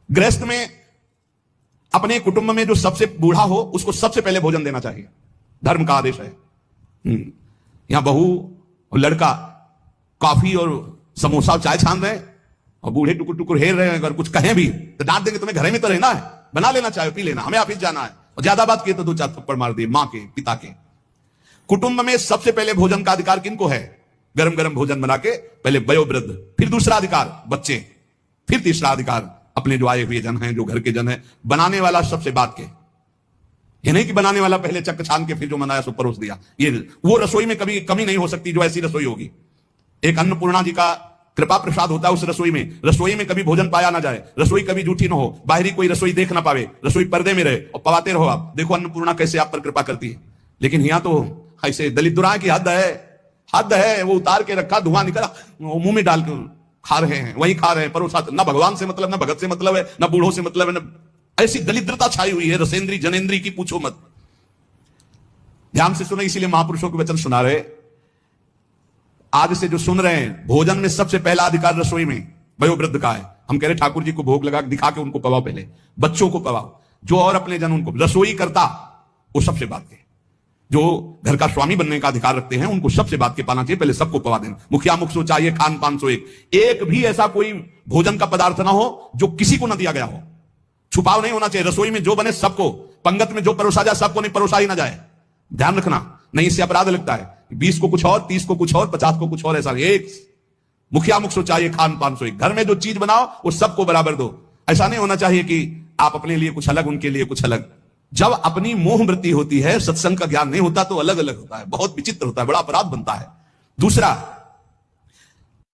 गृहस्थ में अपने कुटुंब में जो सबसे बूढ़ा हो उसको सबसे पहले भोजन देना चाहिए, धर्म का आदेश है। यहां बहू और लड़का कॉफी और समोसा चाय छान रहे हैं और बूढ़े टुकुर टुकुर हेर रहे हैं, अगर कुछ कहें भी तो डांट देंगे, तुम्हें घर में तो रहना है, बना लेना चाय पी लेना, हमें ऑफिस जाना है, और ज्यादा बात किए तो 2-4 थप्पड़ मार दिए मां के पिता के। कुटुंब में सबसे पहले भोजन का अधिकार किनको है? गरम गरम भोजन बना के पहले वयोवृद्ध, फिर दूसरा अधिकार बच्चे, फिर तीसरा अधिकार अपने जो आए हुए जन हैं, जो घर के जन हैं। बनाने वाला सबसे बाद के, ये नहीं कि बनाने वाला पहले चक्क छान के फिर जो बनाया सो परोस दिया। ये वो रसोई में कभी कमी नहीं हो सकती जो ऐसी रसोई होगी। एक अन्नपूर्णा जी का कृपा प्रसाद होता है उस रसोई में कभी भोजन पाया ना जाए, रसोई कभी झूठी ना हो, बाहरी कोई रसोई देख ना पावे, रसोई पर्दे में रहे और पवाते रहो। आप देखो अन्नपूर्णा कैसे आप पर कृपा करती है। लेकिन यहां तो ऐसे दलिद्राएं की हद है, वो उतार के रखा, धुआं निकला, मुंह में डाल के खा रहे हैं, वही खा रहे हैं, परोसा। ना भगवान से मतलब, ना भगत से मतलब है, ना बूढ़ों से मतलब है, ना ऐसी दलिद्रता छाई हुई है रसेंद्री जनेन्द्री की, पूछो मत। ध्यान से सुने, इसीलिए महापुरुषों के वचन सुना रहे। आज से जो सुन रहे हैं, भोजन में सबसे पहला अधिकार रसोई में वयोवृद्ध का है। हम कह रहे ठाकुर जी को भोग लगा दिखा के उनको पवाओ, पहले बच्चों को पवाओ, जो और अपने जन उनको। रसोई करता वो सबसे बात के, जो घर का स्वामी बनने का अधिकार रखते हैं उनको सबसे बात के पाना चाहिए, पहले सबको पवा देना। मुखिया मुख सो चाहिए, खान पान सो एक भी ऐसा कोई भोजन का पदार्थ ना हो जो किसी को न दिया गया हो। छुपाव नहीं होना चाहिए, रसोई में जो बने सबको, पंगत में जो परोसा जाए सबको नहीं परोसा ही ना जाए, ध्यान रखना, नहीं इससे अपराध लगता है। 20 को कुछ और, 30 को कुछ और, 50 को कुछ और, ऐसा एक मुखिया मुख सो चाहिए, खान पान सो एक। घर में जो चीज बनाओ वो सबको बराबर दो। ऐसा नहीं होना चाहिए कि आप अपने लिए कुछ अलग, उनके लिए कुछ अलग। जब अपनी मोह वृत्ति होती है, सत्संग का ज्ञान नहीं होता तो अलग अलग होता है, बहुत विचित्र होता है, बड़ा अपराध बनता है। दूसरा,